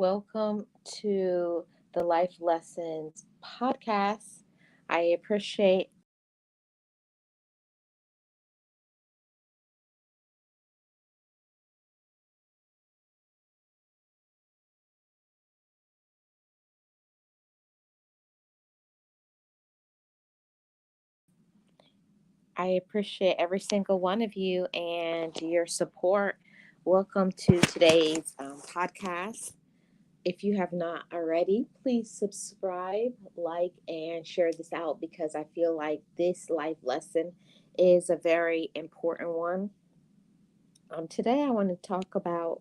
Welcome to the Life Lessons podcast. I appreciate I appreciate every single one of you and your support. Welcome to today's podcast. If you have not already, please subscribe, like, and share this out because I feel like this life lesson is a very important one. Today, I want to talk about,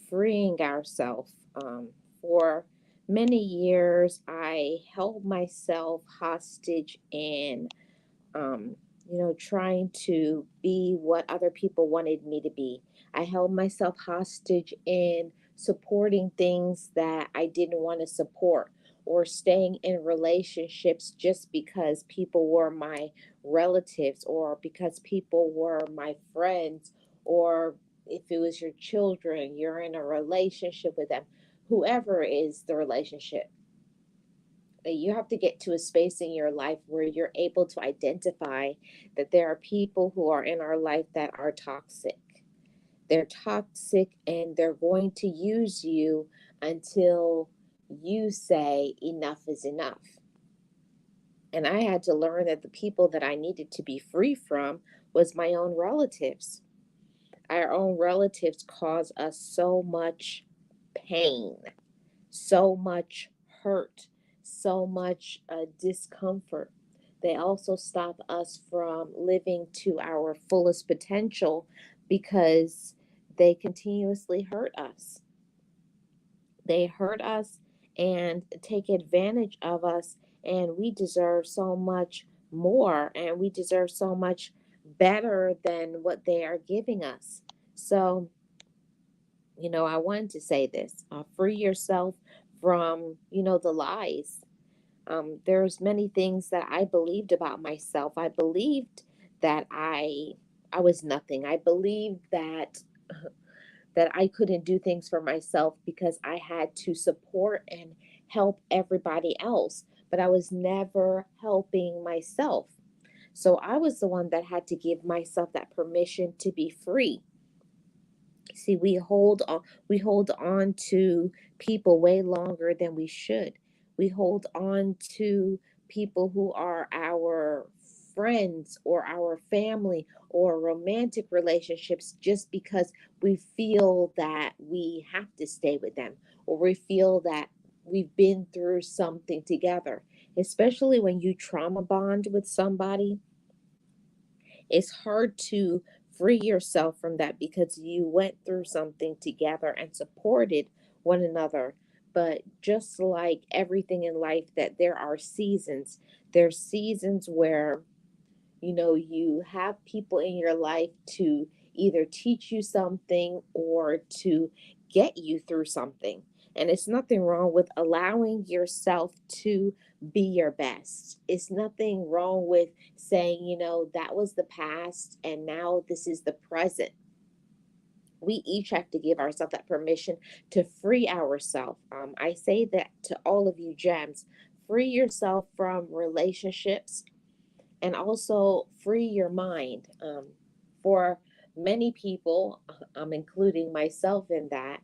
freeing ourselves. For many years, I held myself hostage in trying to be what other people wanted me to be. I held myself hostage in supporting things that I didn't want to support or staying in relationships just because people were my relatives or because people were my friends or if it was your children, you're in a relationship with them, whoever is the relationship that you have to get to a space in your life where you're able to identify that there are people who are in our life that are toxic. They're toxic and they're going to use you until you say enough is enough. And I had to learn that the people that I needed to be free from was my own relatives. Our own relatives cause us so much pain, so much hurt, so much discomfort. They also stop us from living to our fullest potential because they continuously hurt us. They hurt us and take advantage of us, and we deserve so much more, and we deserve so much better than what they are giving us. So, I wanted to say this free yourself from, the lies. There's many things that I believed about myself. I believed that I was nothing. I believed that I couldn't do things for myself because I had to support and help everybody else, but I was never helping myself. So I was the one that had to give myself that permission to be free. See, we hold on to people way longer than we should. We hold on to people who are our friends or our family or romantic relationships just because we feel that we have to stay with them or we feel that we've been through something together. Especially when you trauma bond with somebody, it's hard to free yourself from that because you went through something together and supported one another. But just like everything in life, that there are seasons. There's seasons where you have people in your life to either teach you something or to get you through something. And it's nothing wrong with allowing yourself to be your best. It's nothing wrong with saying, that was the past and now this is the present. We each have to give ourselves that permission to free ourselves. I say that to all of you gems. Free yourself from relationships and also free your mind. For many people, including myself in that,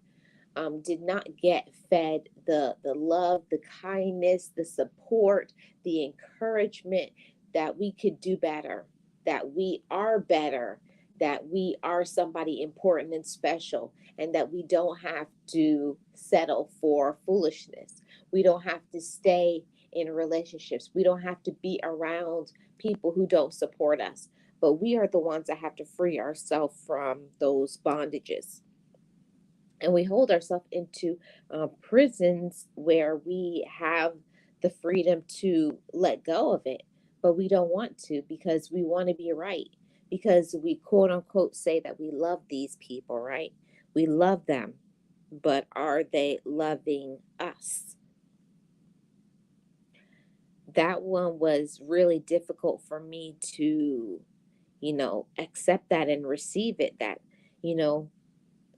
did not get fed the love, the kindness, the support, the encouragement that we could do better, that we are better, that we are somebody important and special, and that we don't have to settle for foolishness. We don't have to stay in relationships. We don't have to be around people who don't support us. But we are the ones that have to free ourselves from those bondages, and we hold ourselves into prisons where we have the freedom to let go of it, but we don't want to because we want to be right, because we quote unquote say that we love these people, right? We love them, but are they loving us? That one was really difficult for me to accept that and receive it, that you know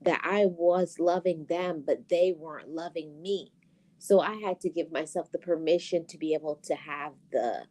that I was loving them, but they weren't loving me. So I had to give myself the permission to be able to have the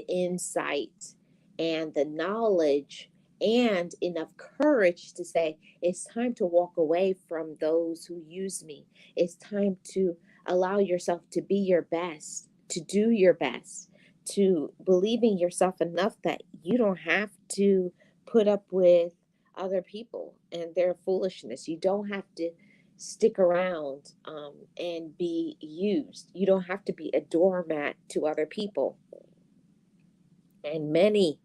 insight and the knowledge and enough courage to say it's time to walk away from those who use me. It's time to allow yourself to be your best, to do your best, to believe in yourself enough that you don't have to put up with other people and their foolishness. You don't have to stick around and be used. You don't have to be a doormat to other people. And many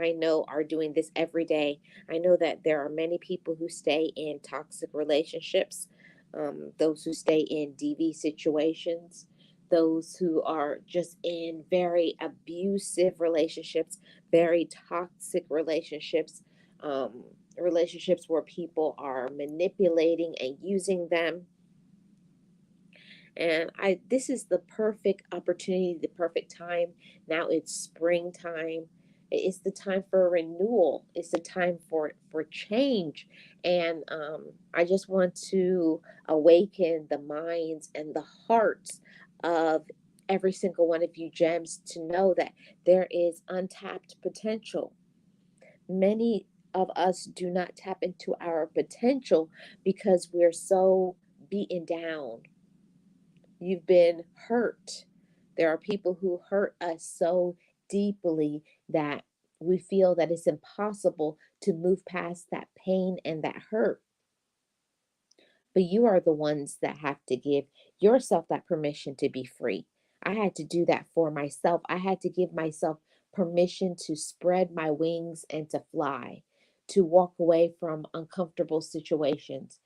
I know are doing this every day. I know that there are many people who stay in toxic relationships, those who stay in DV situations, those who are just in very abusive relationships, very toxic relationships, um, relationships where people are manipulating and using them. And I this is the perfect opportunity, the perfect time. Now it's springtime. It's the time for renewal. It's the time for change. And I just want to awaken the minds and the hearts of every single one of you gems to know that there is untapped potential. Many of us do not tap into our potential because we're so beaten down. You've been hurt. There are people who hurt us so deeply that we feel that it's impossible to move past that pain and that hurt. But you are the ones that have to give yourself that permission to be free. I had to do that for myself. I had to give myself permission to spread my wings and to fly, to walk away from uncomfortable situations,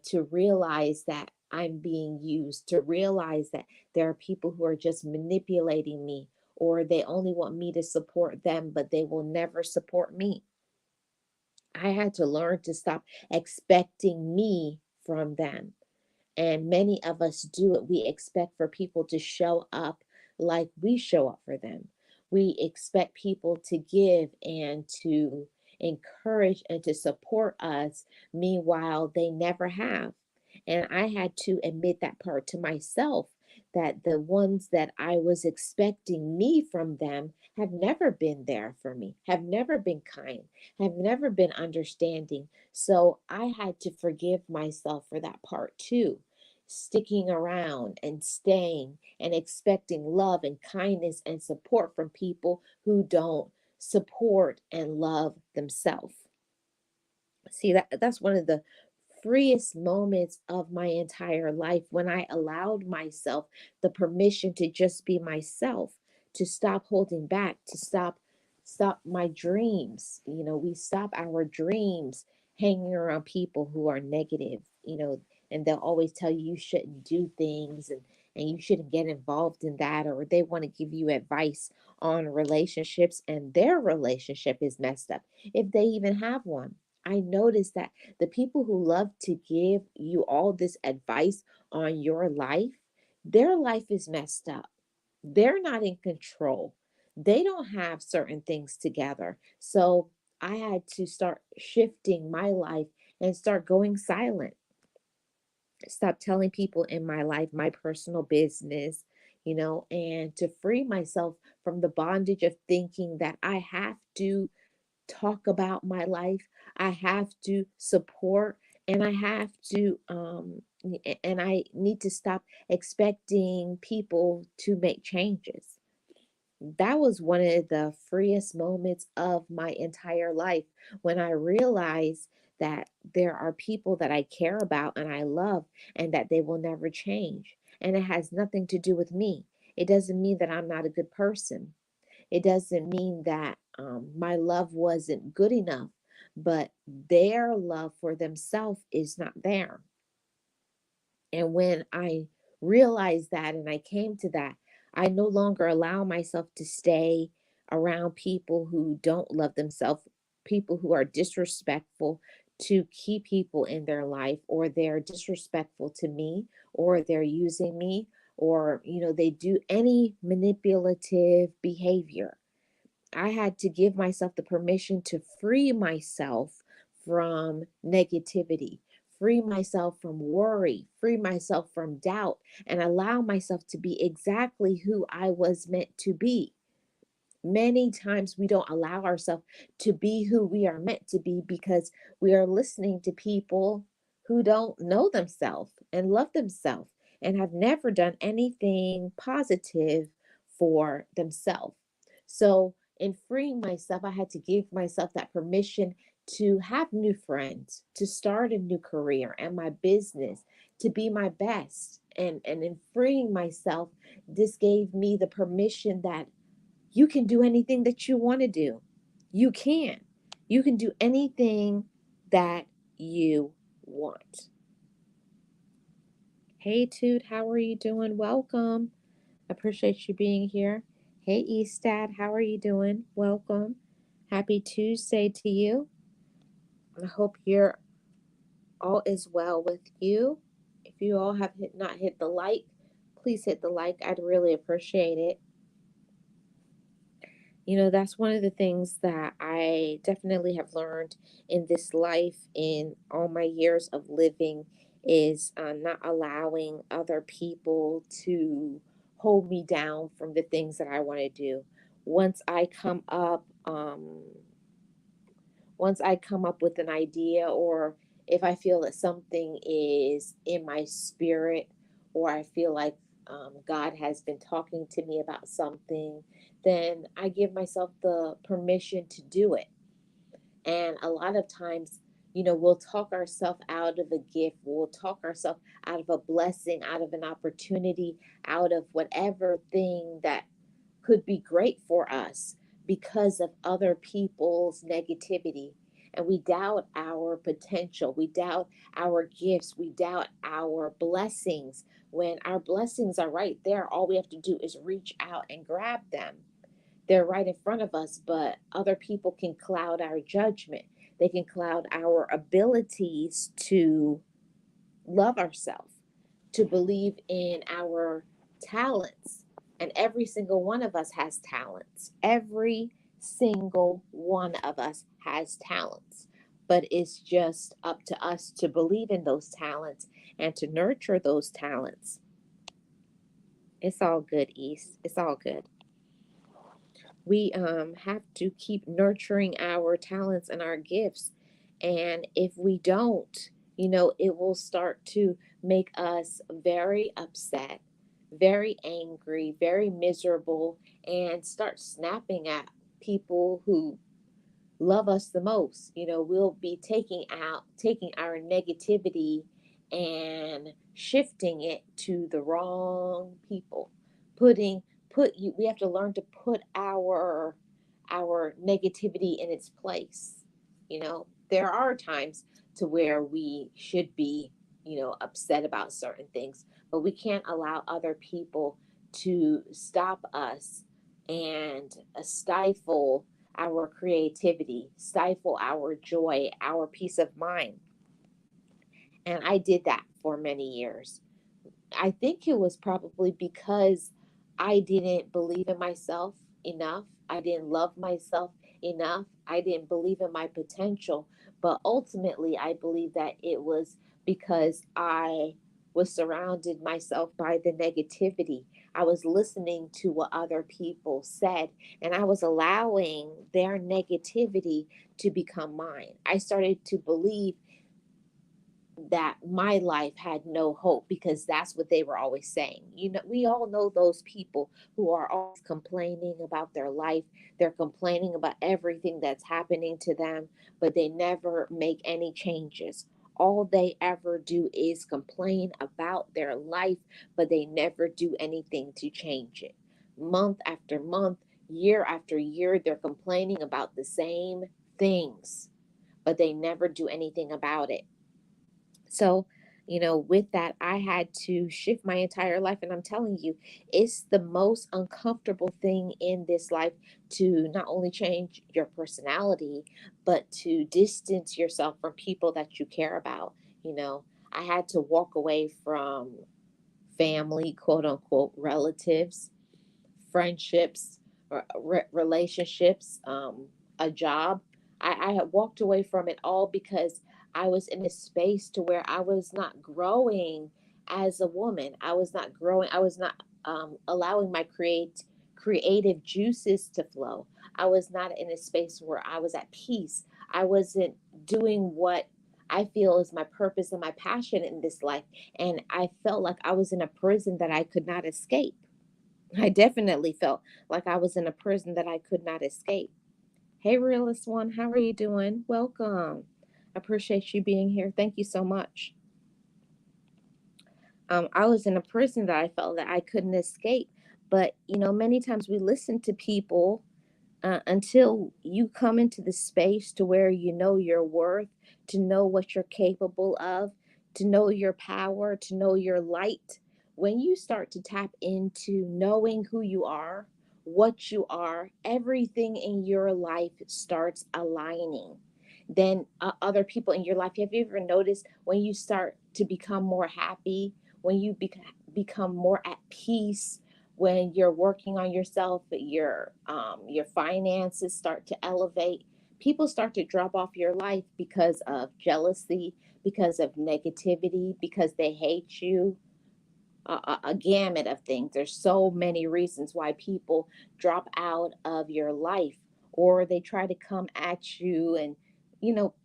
to realize that I'm being used, to realize that there are people who are just manipulating me, or they only want me to support them, but they will never support me. I had to learn to stop expecting me from them. And many of us do it. We expect for people to show up like we show up for them. We expect people to give and to encourage and to support us. Meanwhile, they never have. And I had to admit that part to myself, that the ones that I was expecting me from them have never been there for me, have never been kind, have never been understanding. So I had to forgive myself for that part too. Sticking around and staying and expecting love and kindness and support from people who don't support and love themselves. See, that's one of the freest moments of my entire life, when I allowed myself the permission to just be myself, to stop holding back, to stop my dreams. We stop our dreams hanging around people who are negative, and they'll always tell you you shouldn't do things, and you shouldn't get involved in that, or they want to give you advice on relationships, and their relationship is messed up if they even have one. I noticed that the people who love to give you all this advice on your life, their life is messed up. They're not in control. They don't have certain things together. So I had to start shifting my life and start going silent. Stop telling people in my life my personal business, and to free myself from the bondage of thinking that I have to talk about my life. I have to support, and I have to and I need to stop expecting people to make changes. That was one of the freest moments of my entire life, when I realized that there are people that I care about and I love, and that they will never change. And it has nothing to do with me. It doesn't mean that I'm not a good person. It doesn't mean that my love wasn't good enough, but their love for themselves is not there. And when I realized that and I came to that, I no longer allow myself to stay around people who don't love themselves, people who are disrespectful to key people in their life, or they're disrespectful to me, or they're using me, or they do any manipulative behavior. I had to give myself the permission to free myself from negativity, free myself from worry, free myself from doubt, and allow myself to be exactly who I was meant to be. Many times we don't allow ourselves to be who we are meant to be because we are listening to people who don't know themselves and love themselves and have never done anything positive for themselves. So, in freeing myself, I had to give myself that permission to have new friends, to start a new career and my business, to be my best. And in freeing myself, this gave me the permission that you can do anything that you want to do. You can. You can do anything that you want. Hey, Toot, how are you doing? Welcome. Appreciate you being here. Hey, Eastad, how are you doing? Welcome. Happy Tuesday to you. I hope you're all is well with you. If you all have not hit the like, please hit the like. I'd really appreciate it. You know, that's one of the things that I definitely have learned in this life, in all my years of living, is not allowing other people to hold me down from the things that I want to do. Once I come up, once I come up with an idea, or if I feel that something is in my spirit, or I feel like God has been talking to me about something, then I give myself the permission to do it. And a lot of times, you know, we'll talk ourselves out of a gift, we'll talk ourselves out of a blessing, out of an opportunity, out of whatever thing that could be great for us because of other people's negativity. And we doubt our potential, we doubt our gifts, we doubt our blessings. When our blessings are right there, all we have to do is reach out and grab them. They're right in front of us, but other people can cloud our judgment. They can cloud our abilities to love ourselves, to believe in our talents. And every single one of us has talents. Every single one of us has talents. But it's just up to us to believe in those talents and to nurture those talents. It's all good, East. It's all good. We have to keep nurturing our talents and our gifts. And if we don't, you know, it will start to make us very upset, very angry, very miserable, and start snapping at people who love us the most. You know, we'll be taking our negativity and shifting it to the wrong people. Putting put you We have to learn to put our negativity in its place. You know, there are times to where we should be, you know, upset about certain things, but we can't allow other people to stop us and stifle our creativity, stifle our joy, our peace of mind. And I did that for many years. I think it was probably because I didn't believe in myself enough. I didn't love myself enough. I didn't believe in my potential. But ultimately, I believe that it was because I was surrounded myself by the negativity. I was listening to what other people said, and I was allowing their negativity to become mine. I started to believe that my life had no hope because that's what they were always saying. You know, we all know those people who are always complaining about their life. They're complaining about everything that's happening to them, but they never make any changes. All they ever do is complain about their life, but they never do anything to change it. Month after month, year after year, they're complaining about the same things, but they never do anything about it. So, you know, with that, I had to shift my entire life. And I'm telling you, it's the most uncomfortable thing in this life to not only change your personality, but to distance yourself from people that you care about. You know, I had to walk away from family, quote unquote, relatives, friendships, relationships, a job. I had walked away from it all because I was in a space to where I was not growing as a woman. I was not growing. I was not allowing my creative juices to flow. I was not in a space where I was at peace. I wasn't doing what I feel is my purpose and my passion in this life. And I felt like I was in a prison that I could not escape. I definitely felt like I was in a prison that I could not escape. Hey, Realist One, how are you doing? Welcome. I appreciate you being here. Thank you so much. I was in a prison that I felt that I couldn't escape. But, many times we listen to people until you come into the space to where you know your worth, to know what you're capable of, to know your power, to know your light. When you start to tap into knowing who you are, what you are, everything in your life starts aligning. Then other people in your life, have you ever noticed when you start to become more happy, when you become more at peace, when you're working on yourself, your finances start to elevate, people start to drop off your life because of jealousy, because of negativity, because they hate you, a gamut of things. There's so many reasons why people drop out of your life, or they try to come at you and,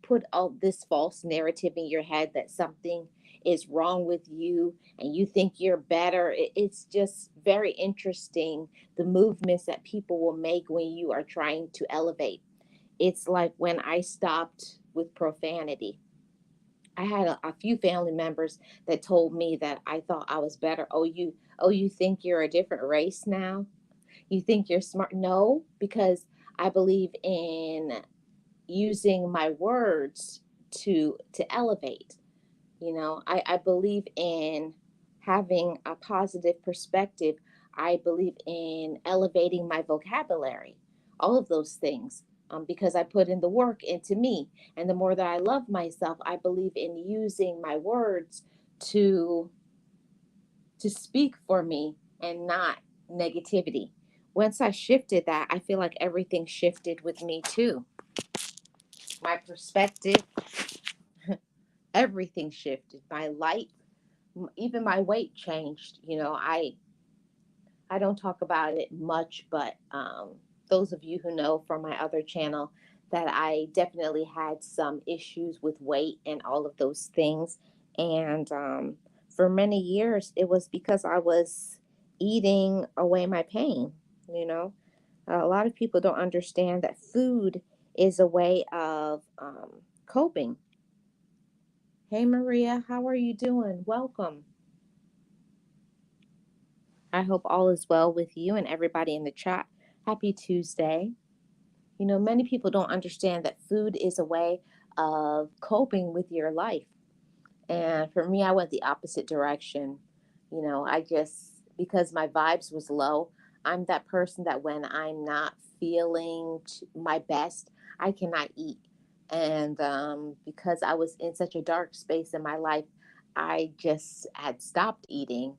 put all this false narrative in your head that something is wrong with you and you think you're better. It's just very interesting the movements that people will make when you are trying to elevate. It's like when I stopped with profanity. I had a few family members that told me that I thought I was better. Oh, you think you're a different race now? You think you're smart? No, because I believe in using my words to elevate. I believe in having a positive perspective. I believe in elevating my vocabulary, all of those things, because I put in the work into me. And the more that I love myself, I believe in using my words to to speak for me and not negativity. Once I shifted that, I feel like everything shifted with me too. My perspective, everything shifted. My light, even my weight changed. I don't talk about it much, but those of you who know from my other channel that I definitely had some issues with weight and all of those things. And for many years, it was because I was eating away my pain. You know, a lot of people don't understand that food is a way of coping. Hey, Maria, how are you doing? Welcome. I hope all is well with you and everybody in the chat. Happy Tuesday. Many people don't understand that food is a way of coping with your life. And for me, I went the opposite direction. I just, because my vibes was low, I'm that person that when I'm not feeling my best, I cannot eat. And because I was in such a dark space in my life, I just had stopped eating.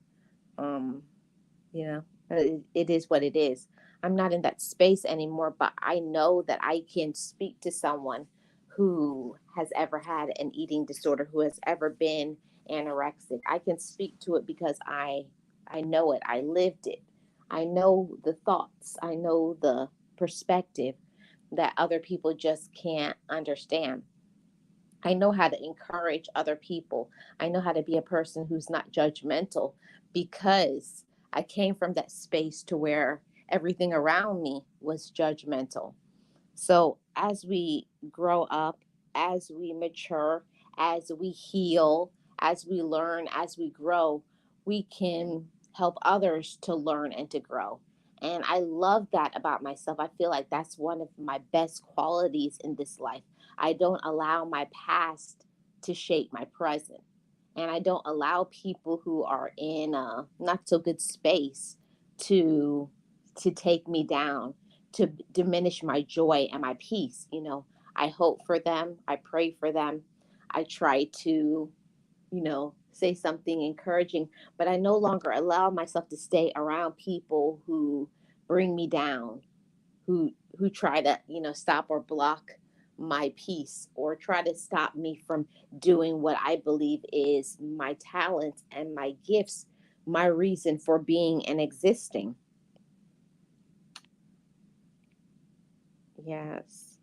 Um, you know, it is what it is. I'm not in that space anymore, but I know that I can speak to someone who has ever had an eating disorder, who has ever been anorexic. I can speak to it because I know it. I lived it. I know the thoughts. I know the perspective that other people just can't understand. I know how to encourage other people. I know how to be a person who's not judgmental because I came from that space to where everything around me was judgmental. So as we grow up, as we mature, as we heal, as we learn, as we grow, we can help others to learn and to grow. And I love that about myself. I feel like that's one of my best qualities in this life. I don't allow my past to shape my present. And I don't allow people who are in a not so good space to take me down, to diminish my joy and my peace. I hope for them, I pray for them, I try to, say something encouraging, but I no longer allow myself to stay around people who bring me down, who try to, stop or block my peace or try to stop me from doing what I believe is my talents and my gifts, my reason for being and existing. Yes.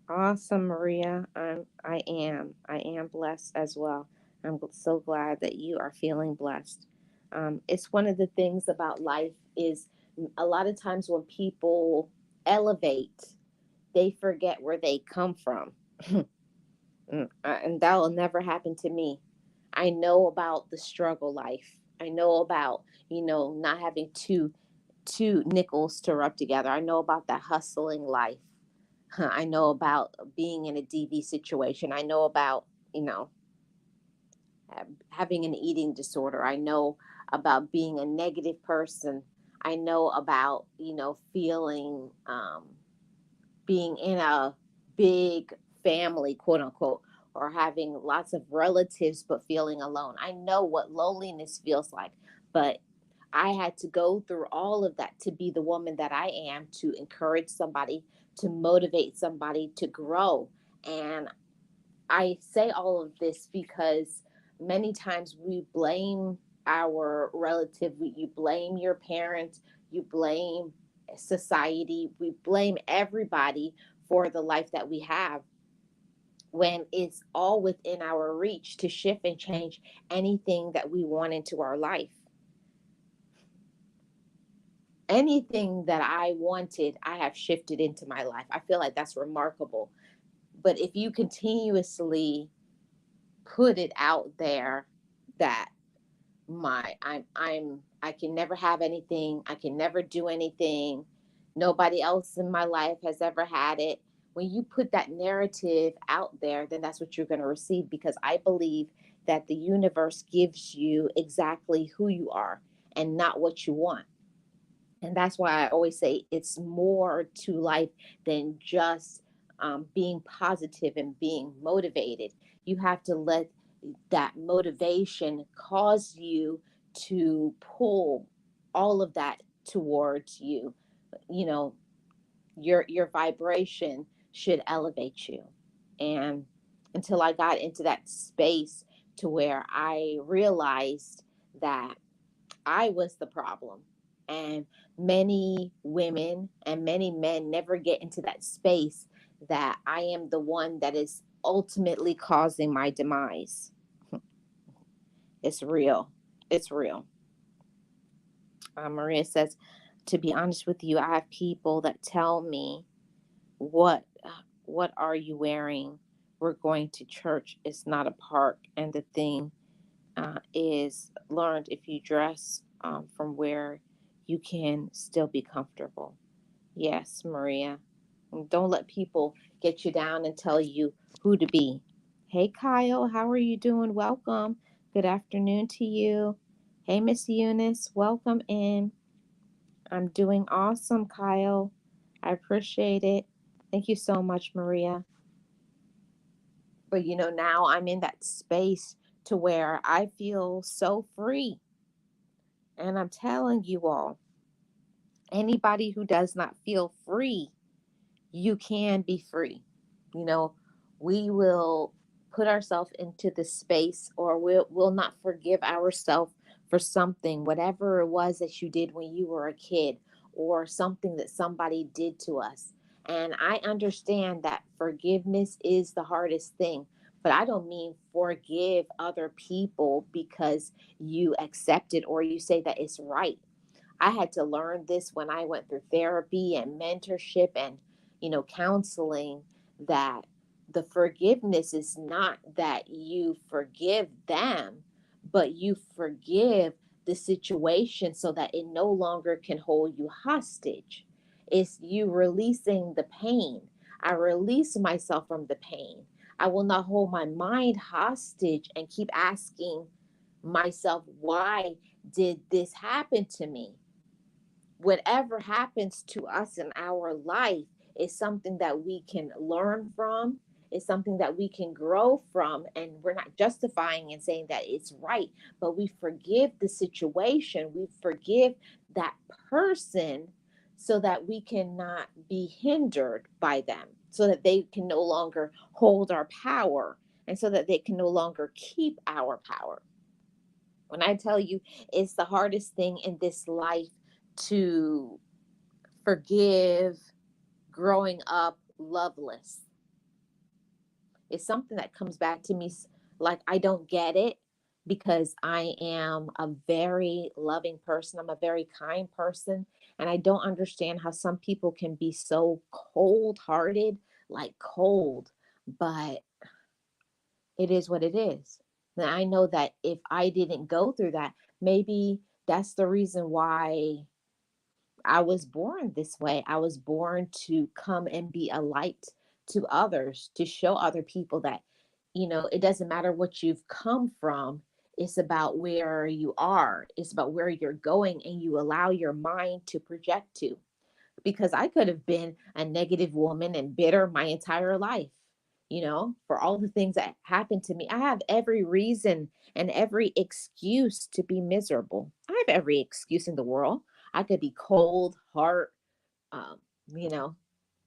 Awesome, Maria. I am blessed as well. I'm so glad that you are feeling blessed. It's one of the things about life is a lot of times when people elevate, they forget where they come from. And that will never happen to me. I know about the struggle life. I know about, not having two nickels to rub together. I know about that hustling life. I know about being in a DV situation. I know about, you know, having an eating disorder. I know about being a negative person. I know about, feeling, being in a big family, quote unquote, or having lots of relatives but feeling alone. I know what loneliness feels like, but I had to go through all of that to be the woman that I am, to encourage somebody, to motivate somebody to grow. And I say all of this because many times we blame our relative, you blame your parents, you blame society, we blame everybody for the life that we have, when it's all within our reach to shift and change anything that we want into our life. Anything that I wanted, I have shifted into my life. I feel like that's remarkable. But if you continuously put it out there that I can never have anything, I can never do anything, nobody else in my life has ever had it. When you put that narrative out there, then that's what you're going to receive, because I believe that the universe gives you exactly who you are and not what you want. And that's why I always say it's more to life than just being positive and being motivated. You have to let that motivation cause you to pull all of that towards you. You know, your vibration should elevate you. And until I got into that space to where I realized that I was the problem. And many women and many men never get into that space that I am the one that is ultimately causing my demise. It's real. It's real. Maria says, to be honest with you, I have people that tell me, what are you wearing? We're going to church. It's not a park. And the thing is learned, if you dress from where you can still be comfortable. Yes, Maria. Don't let people get you down and tell you who to be. Hey, Kyle, how are you doing? Welcome. Good afternoon to you. Hey, Miss Eunice, welcome in. I'm doing awesome, Kyle. I appreciate it. Thank you so much, Maria. But now I'm in that space to where I feel so free. And I'm telling you all, anybody who does not feel free, you can be free. You know, we will put ourselves into the space, or we'll not forgive ourselves for something, whatever it was that you did when you were a kid, or something that somebody did to us. And I understand that forgiveness is the hardest thing, but I don't mean forgive other people because you accept it or you say that it's right. I had to learn this when I went through therapy and mentorship and, counseling, that the forgiveness is not that you forgive them, but you forgive the situation so that it no longer can hold you hostage. It's you releasing the pain. I release myself from the pain. I will not hold my mind hostage and keep asking myself, why did this happen to me? Whatever happens to us in our life is something that we can learn from, is something that we can grow from. And we're not justifying and saying that it's right, but we forgive the situation, we forgive that person, so that we cannot be hindered by them, so that they can no longer hold our power, and so that they can no longer keep our power. When I tell you, it's the hardest thing in this life to forgive growing up loveless. It's something that comes back to me like I don't get it, because I am a very loving person. I'm a very kind person. And I don't understand how some people can be so cold hearted, like cold, but it is what it is. And I know that if I didn't go through that, maybe that's the reason why I was born this way. I was born to come and be a light to others, to show other people that, it doesn't matter what you've come from. It's about where you are, it's about where you're going, and you allow your mind to project to. Because I could have been a negative woman and bitter my entire life, for all the things that happened to me. I have every reason and every excuse to be miserable. I have every excuse in the world. I could be cold, heart, um, you know,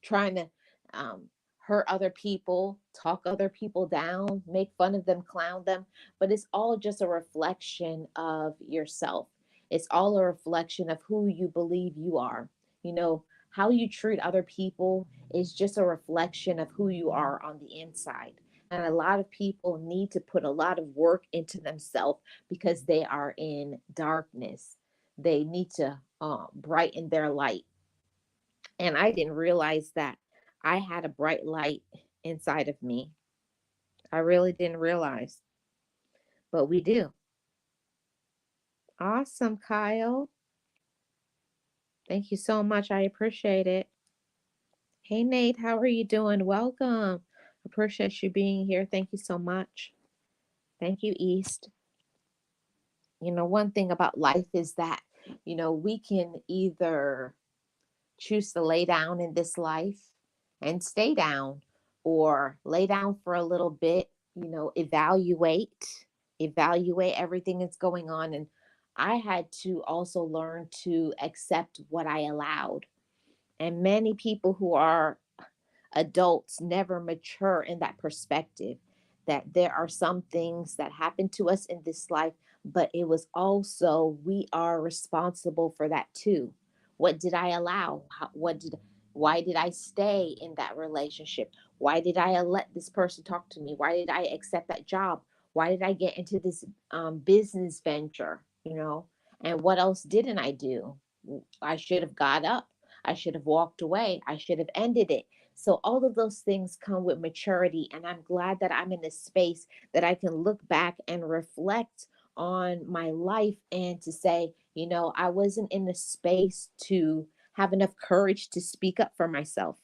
trying to um, hurt other people, talk other people down, make fun of them, clown them. But it's all just a reflection of yourself. It's all a reflection of who you believe you are. You know, how you treat other people is just a reflection of who you are on the inside. And a lot of people need to put a lot of work into themselves because they are in darkness. They need to brighten their light, and I didn't realize that I had a bright light inside of me. I really didn't realize, but we do. Awesome, Kyle. Thank you so much. I appreciate it. Hey, Nate, how are you doing? Welcome. Appreciate you being here. Thank you so much. Thank you, East. One thing about life is that, we can either choose to lay down in this life and stay down, or lay down for a little bit, evaluate everything that's going on. And I had to also learn to accept what I allowed. And many people who are adults never mature in that perspective, that there are some things that happen to us in this life, but it was also we are responsible for that too. What did I allow? Why did I stay in that relationship? Why did I let this person talk to me? Why did I accept that job? Why did I get into this business venture? And what else didn't I do? I should have got up. I should have walked away. I should have ended it. So all of those things come with maturity. And I'm glad that I'm in this space that I can look back and reflect on my life and to say, I wasn't in the space to have enough courage to speak up for myself.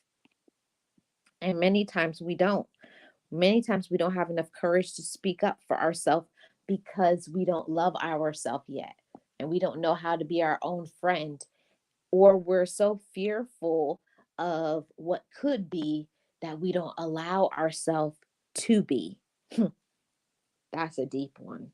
And many times we don't. Many times we don't have enough courage to speak up for ourselves because we don't love ourselves yet. And we don't know how to be our own friend, or we're so fearful of what could be that we don't allow ourselves to be. That's a deep one.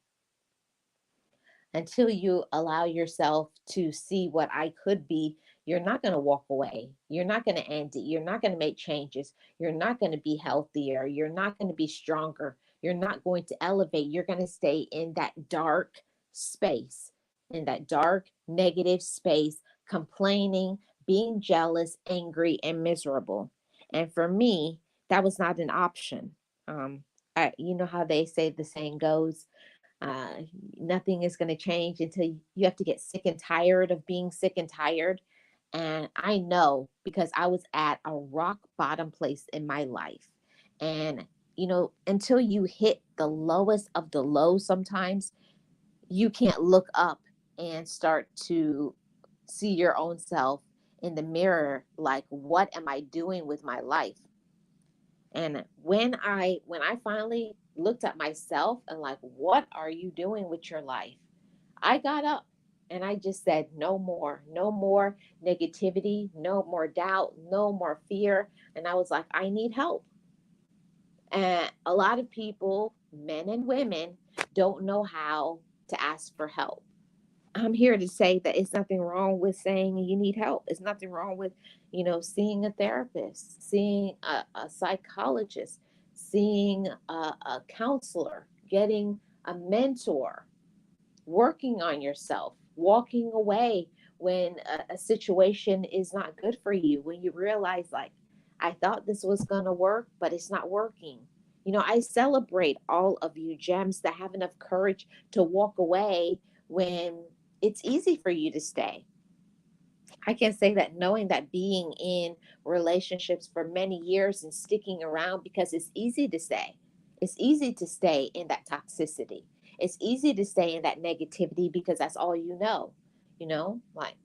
Until you allow yourself to see what I could be, you're not going to walk away. You're not going to end it. You're not going to make changes. You're not going to be healthier. You're not going to be stronger. You're not going to elevate. You're going to stay in that dark space, in that dark, negative space, complaining, being jealous, angry, and miserable. And for me, that was not an option. You know how they say, the saying goes, uh, nothing is going to change until you have to get sick and tired of being sick and tired. And I know, because I was at a rock bottom place in my life. And, until you hit the lowest of the low, sometimes you can't look up and start to see your own self in the mirror, like, what am I doing with my life? And when I finally looked at myself and like, what are you doing with your life? I got up and I just said, no more, no more negativity, no more doubt, no more fear. And I was like, I need help. And a lot of people, men and women, don't know how to ask for help. I'm here to say that it's nothing wrong with saying you need help. It's nothing wrong with, seeing a therapist, seeing a psychologist, seeing a counselor, getting a mentor, working on yourself, walking away when a situation is not good for you, when you realize, like, I thought this was going to work, but it's not working. I celebrate all of you gems that have enough courage to walk away when it's easy for you to stay. I can say that knowing that being in relationships for many years and sticking around because it's easy to stay. It's easy to stay in that toxicity. It's easy to stay in that negativity because that's all you know. Like,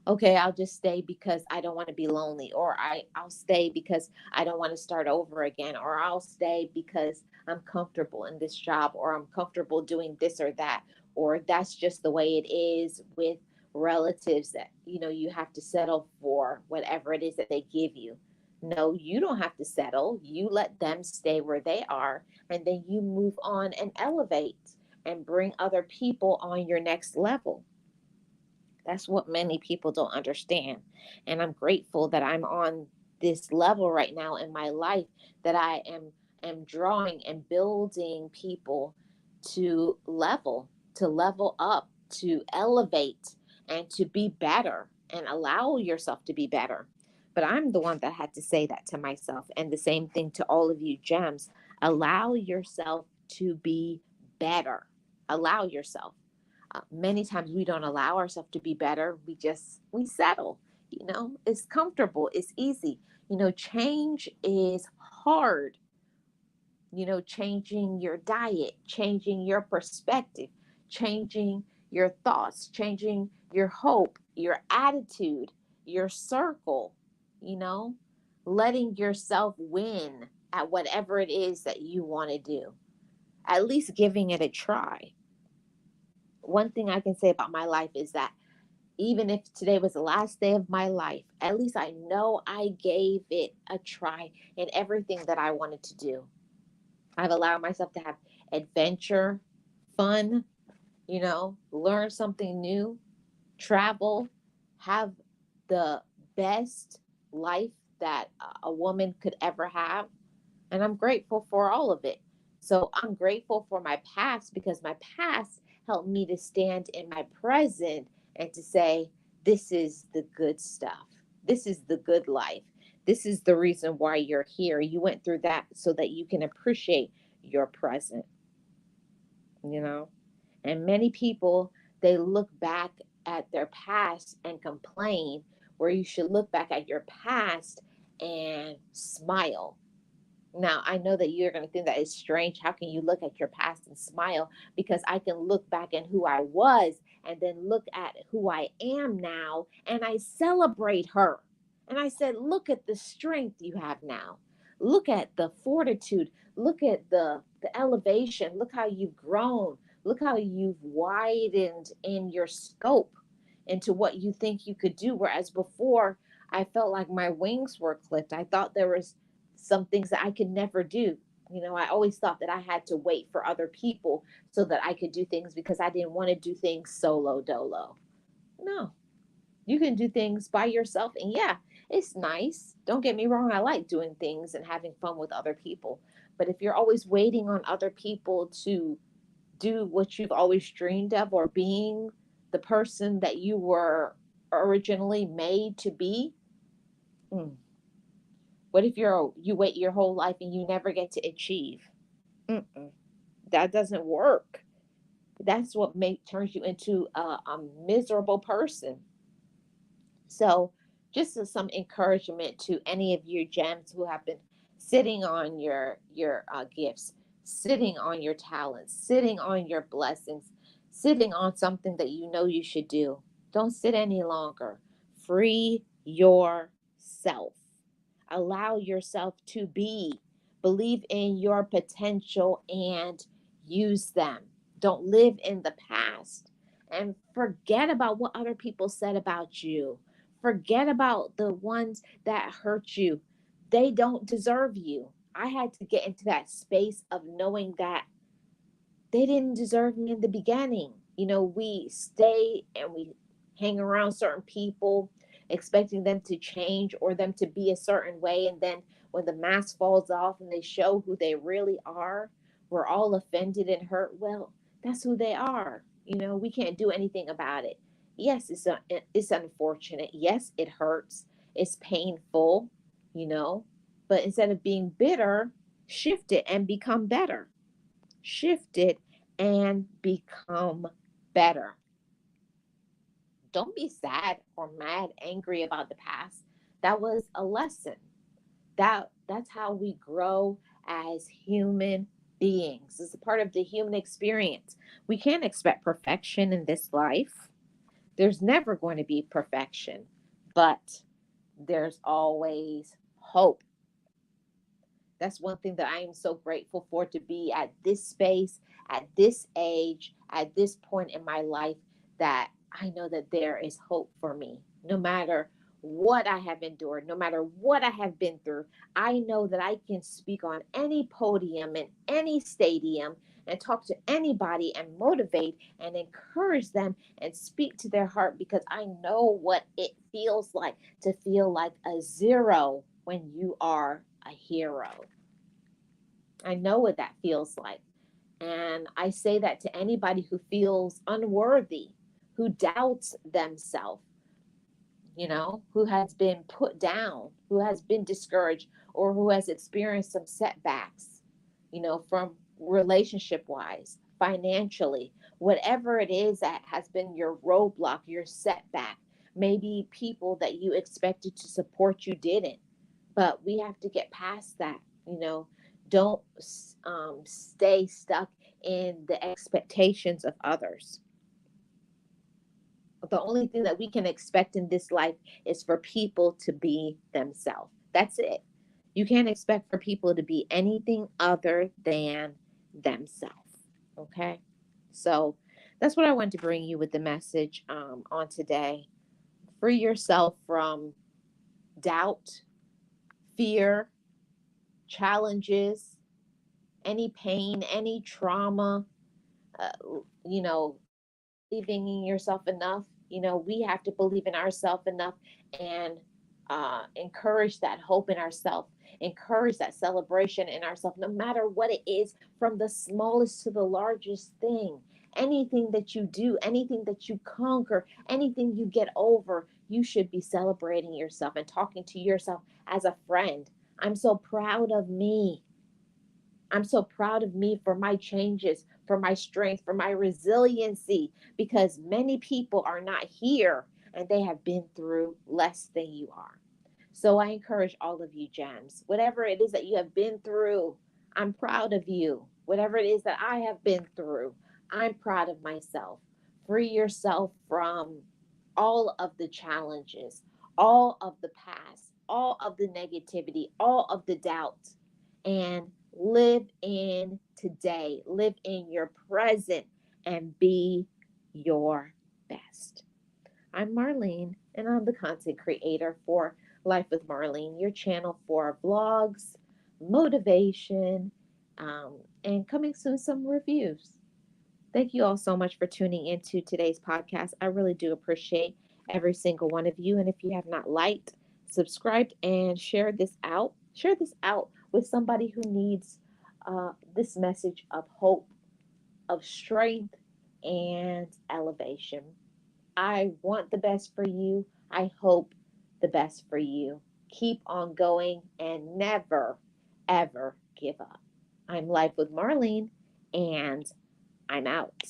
okay, I'll just stay because I don't want to be lonely, or I'll stay because I don't want to start over again, or I'll stay because I'm comfortable in this job, or I'm comfortable doing this or that, or that's just the way it is with relatives that you have to settle for whatever it is that they give you. No, you don't have to settle. You let them stay where they are, and then you move on and elevate and bring other people on your next level. That's what many people don't understand. And I'm grateful that I'm on this level right now in my life, that I am drawing and building people to level up, to elevate, and to be better and allow yourself to be better. But I'm the one that had to say that to myself, and the same thing to all of you gems. Allow yourself to be better. Allow yourself. Many times we don't allow ourselves to be better. We settle. It's comfortable, it's easy. Change is hard. Changing your diet, changing your perspective, changing your thoughts, changing your hope, your attitude, your circle, you know letting yourself win at whatever it is that you want to do, at least giving it a try. One thing I can say about my life is that even if today was the last day of my life, at least I know I gave it a try in everything that I wanted to do. I've allowed myself to have adventure, fun, learn something new, travel, have the best life that a woman could ever have. And I'm grateful for all of it. So I'm grateful for my past because my past helped me to stand in my present and to say, this is the good stuff. This is the good life. This is the reason why you're here. You went through that so that you can appreciate your present, you know? And many people, they look back at their past and complain, where you should look back at your past and smile. Now, I know that you're going to think that is strange. How can you look at your past and smile? Because I can look back at who I was and then look at who I am now, and I celebrate her. And I said, look at the strength you have now. Look at the fortitude. Look at the elevation. Look how you've grown. Look how you've widened in your scope into what you think you could do. Whereas before, I felt like my wings were clipped. I thought there was some things that I could never do. I always thought that I had to wait for other people so that I could do things because I didn't want to do things solo dolo. No, you can do things by yourself. And yeah, it's nice. Don't get me wrong. I like doing things and having fun with other people. But if you're always waiting on other people to do what you've always dreamed of, or being the person that you were originally made to be, mm, what if you wait your whole life and you never get to achieve? Mm-mm. That doesn't work. That's what turns you into a miserable person. So, just as some encouragement to any of you gems who have been sitting on your gifts, sitting on your talents, sitting on your blessings, sitting on something that you know you should do. Don't sit any longer. Free yourself. Allow yourself to be. Believe in your potential and use them. Don't live in the past and forget about what other people said about you. Forget about the ones that hurt you. They don't deserve you. I had to get into that space of knowing that they didn't deserve me in the beginning. We stay and we hang around certain people expecting them to change or them to be a certain way. And then when the mask falls off and they show who they really are, we're all offended and hurt. Well, that's who they are. We can't do anything about it. Yes, it's unfortunate. Yes, it hurts. It's painful, you know, but instead of being bitter, shift it and become better. Shift it and become better. Don't be sad or mad, angry about the past. That was a lesson. That's how we grow as human beings. It's a part of the human experience. We can't expect perfection in this life. There's never going to be perfection, but there's always hope. That's one thing that I am so grateful for, to be at this space, at this age, at this point in my life, that I know that there is hope for me. No matter what I have endured, no matter what I have been through, I know that I can speak on any podium in any stadium and talk to anybody and motivate and encourage them and speak to their heart, because I know what it feels like to feel like a zero when you are a hero. I know what that feels like. And I say that to anybody who feels unworthy, who doubts themselves, who has been put down, who has been discouraged, or who has experienced some setbacks, from relationship wise, financially, whatever it is that has been your roadblock, your setback. Maybe people that you expected to support you didn't, but we have to get past that. Don't stay stuck in the expectations of others. The only thing that we can expect in this life is for people to be themselves. That's it. You can't expect for people to be anything other than themselves. Okay. So that's what I want to bring you with the message on today. Free yourself from doubt, fear, challenges, any pain, any trauma, uh, you know, believing in yourself enough. We have to believe in ourselves enough and encourage that hope in ourselves, encourage that celebration in ourselves, no matter what it is, from the smallest to the largest thing. Anything that you do, anything that you conquer, anything you get over, you should be celebrating yourself and talking to yourself as a friend. I'm so proud of me. I'm so proud of me for my changes, for my strength, for my resiliency, because many people are not here and they have been through less than you are. So I encourage all of you, gems, whatever it is that you have been through, I'm proud of you. Whatever it is that I have been through, I'm proud of myself. Free yourself from all of the challenges, all of the past, all of the negativity, all of the doubt, and live in today, live in your present, and be your best. I'm Marlene, and I'm the content creator for Life with Marlene, your channel for vlogs, motivation, and coming soon, some reviews. Thank you all so much for tuning into today's podcast. I really do appreciate every single one of you. And if you have not liked, subscribed, and share this out with somebody who needs this message of hope, of strength, and elevation. I want the best for you. I hope the best for you. Keep on going and never, ever give up. I'm Life with Marlene, and I'm out.